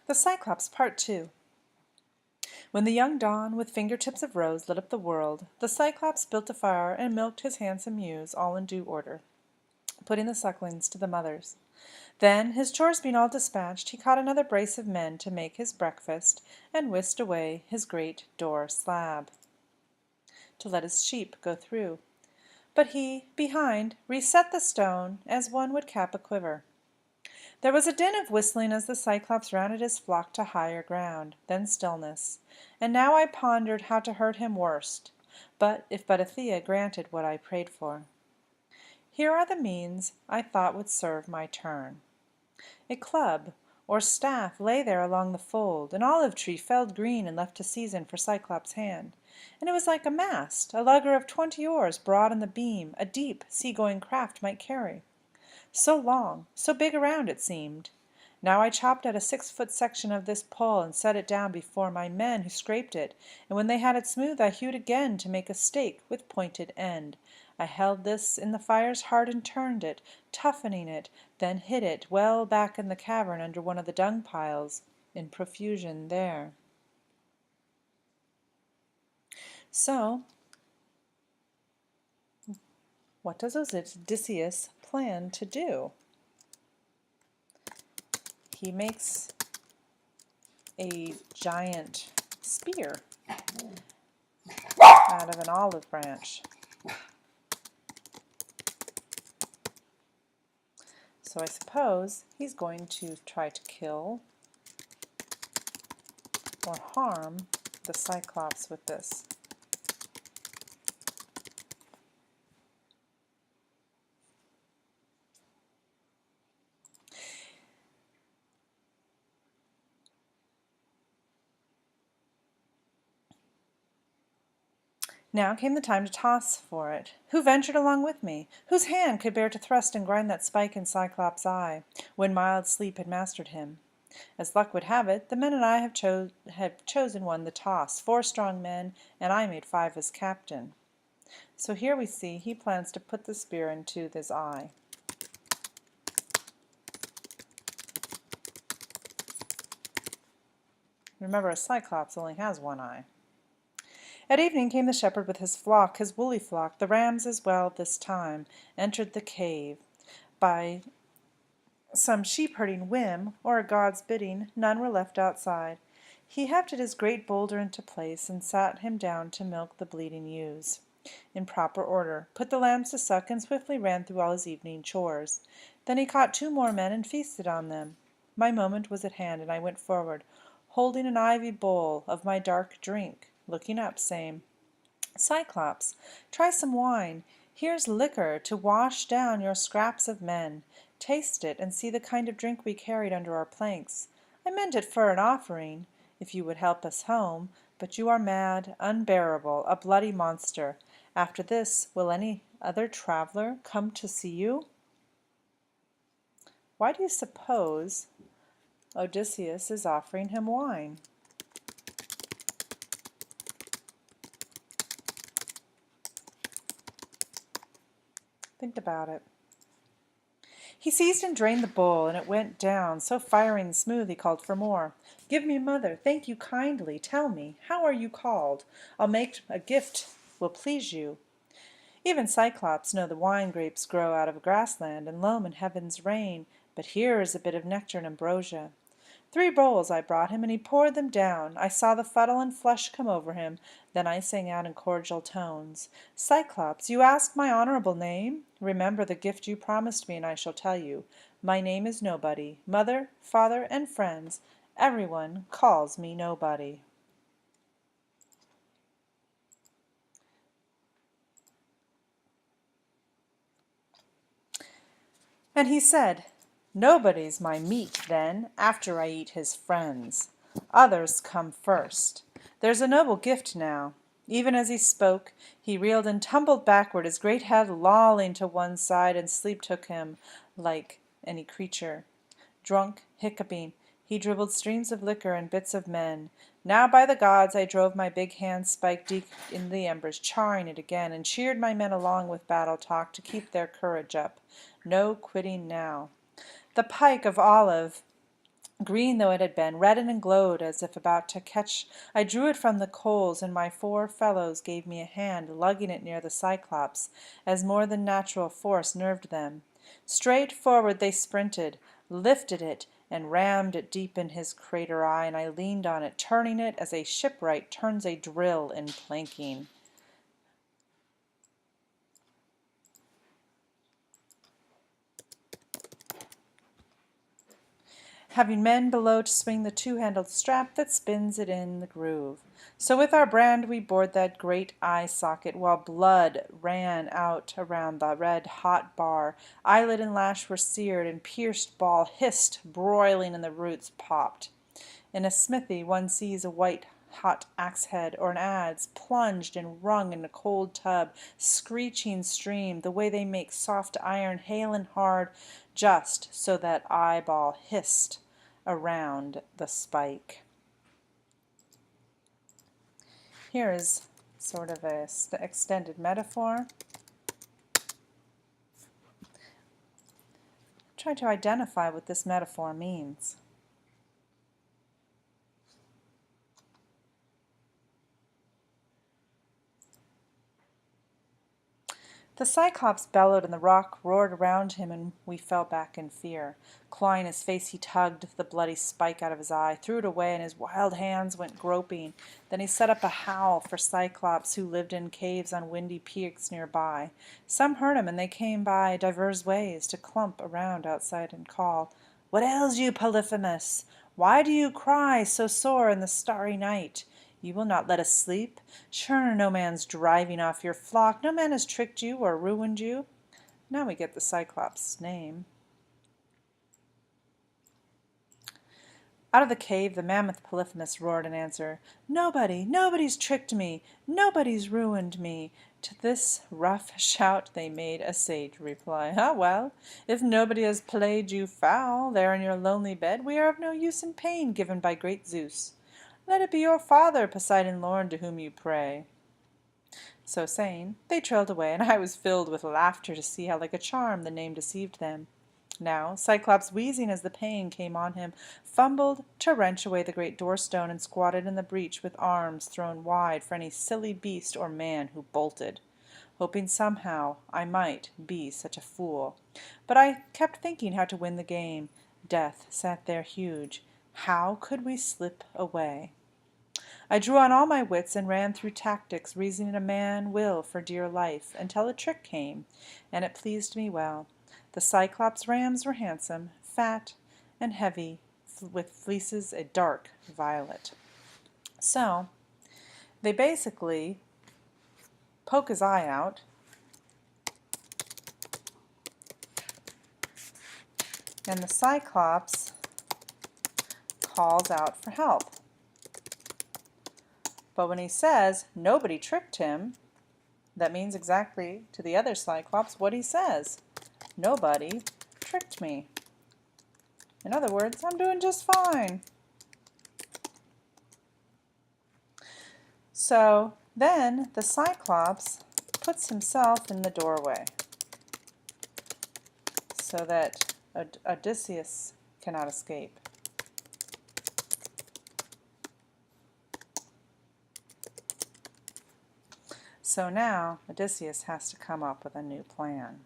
The Cyclops, Part 2. When the young dawn with fingertips of rose lit up the world, the Cyclops built a fire and milked his handsome ewes all in due order, putting the sucklings to the mothers. Then, his chores being all dispatched, he caught another brace of men to make his breakfast, and whisked away his great door slab to let his sheep go through. But he, behind, reset the stone as one would cap a quiver. There was a din of whistling as the Cyclops rounded his flock to higher ground, then stillness. And now I pondered how to hurt him worst, but if Boadicea granted what I prayed for. Here are the means I thought would serve my turn. A club or staff lay there along the fold, an olive tree felled green and left to season for Cyclops' hand, and it was like a mast, a lugger of 20 oars broad on the beam, a deep, sea-going craft might carry. So long, so big around it seemed. Now I chopped out a 6-foot section of this pole and set it down before my men, who scraped it, and when they had it smooth I hewed again to make a stake with pointed end. I held this in the fire's heart and turned it, toughening it, then hid it well back in the cavern under one of the dung piles, in profusion there. So, what does Odysseus plan to do? He makes a giant spear out of an olive branch. So I suppose he's going to try to kill or harm the Cyclops with this. Now came the time to toss for it. Who ventured along with me? Whose hand could bear to thrust and grind that spike in Cyclops' eye, when mild sleep had mastered him? As luck would have it, the men and I have chosen won the toss, 4 strong men, and I made 5 as captain. So here we see he plans to put the spear into his eye. Remember, a Cyclops only has one eye. At evening came the shepherd with his flock, his woolly flock, the rams as well this time, entered the cave. By some sheep-herding whim, or a god's bidding, none were left outside. He hefted his great boulder into place, and sat him down to milk the bleating ewes in proper order, put the lambs to suck, and swiftly ran through all his evening chores. Then he caught 2 more men and feasted on them. My moment was at hand, and I went forward, holding an ivy bowl of my dark drink, looking up, saying, Cyclops, try some wine. Here's liquor to wash down your scraps of men. Taste it, and see the kind of drink we carried under our planks. I meant it for an offering, if you would help us home, but you are mad, unbearable, a bloody monster. After this, will any other traveler come to see you? Why do you suppose Odysseus is offering him wine? Think about it. He seized and drained the bowl, and it went down, so fiery and smooth he called for more. Give me, mother, thank you kindly. Tell me, how are you called? I'll make a gift will please you. Even Cyclops know the wine grapes grow out of grassland and loam in heaven's rain, but here is a bit of nectar and ambrosia. 3 bowls I brought him, and he poured them down. I saw the fuddle and flush come over him. Then I sang out in cordial tones, Cyclops, you ask my honorable name? Remember the gift you promised me, and I shall tell you. My name is Nobody. Mother, father, and friends, everyone calls me Nobody. And he said, Nobody's my meat, then, after I eat his friends. Others come first. There's a noble gift now. Even as he spoke, he reeled and tumbled backward, his great head lolling to one side, and sleep took him like any creature. Drunk, hiccuping, he dribbled streams of liquor and bits of men. Now by the gods I drove my big hand spike deep in the embers, charring it again, and cheered my men along with battle talk to keep their courage up. No quitting now. The pike of olive Green though it had been, reddened and glowed as if about to catch. I drew it from the coals, and my four fellows gave me a hand, lugging it near the Cyclops, as more than natural force nerved them. Straight forward they sprinted, lifted it, and rammed it deep in his crater eye, and I leaned on it, turning it as a shipwright turns a drill in planking. Having men below to swing the two-handled strap that spins it in the groove. So with our brand we bored that great eye socket, while blood ran out around the red-hot bar. Eyelid and lash were seared, and pierced ball hissed, broiling, and the roots popped. In a smithy one sees a white-hot axe-head or an adze plunged and wrung in a cold tub, screeching stream, the way they make soft iron hail and hard, just so that eyeball hissed around the spike. Here is sort of a extended metaphor. Try to identify what this metaphor means. The Cyclops bellowed, and the rock roared around him, and we fell back in fear. Clawing his face, he tugged the bloody spike out of his eye, threw it away, and his wild hands went groping. Then he set up a howl for Cyclops, who lived in caves on windy peaks near by. Some heard him, and they came by divers ways to clump around outside and call, "What ails you, Polyphemus? Why do you cry so sore in the starry night? You will not let us sleep. Sure, no man's driving off your flock. No man has tricked you or ruined you." Now we get the Cyclops' name. Out of the cave the mammoth Polyphemus roared in answer, "Nobody's tricked me. Nobody's ruined me." To this rough shout they made a sage reply, "Ah, well, if nobody has played you foul, there in your lonely bed, we are of no use in pain given by great Zeus. Let it be your father, Poseidon Lord, to whom you pray." So saying, they trailed away, and I was filled with laughter to see how like a charm the name deceived them. Now Cyclops, wheezing as the pain came on him, fumbled to wrench away the great door-stone, and squatted in the breach with arms thrown wide for any silly beast or man who bolted, hoping somehow I might be such a fool. But I kept thinking how to win the game. Death sat there huge. How could we slip away? I drew on all my wits and ran through tactics, reasoning a man will for dear life, until a trick came, and it pleased me well. The Cyclops' rams were handsome, fat, and heavy, with fleeces a dark violet. So they basically poke his eye out, and the Cyclops calls out for help. But when he says nobody tricked him, that means exactly to the other Cyclops what he says. Nobody tricked me. In other words, I'm doing just fine. So then the Cyclops puts himself in the doorway so that Odysseus cannot escape. So now Odysseus has to come up with a new plan.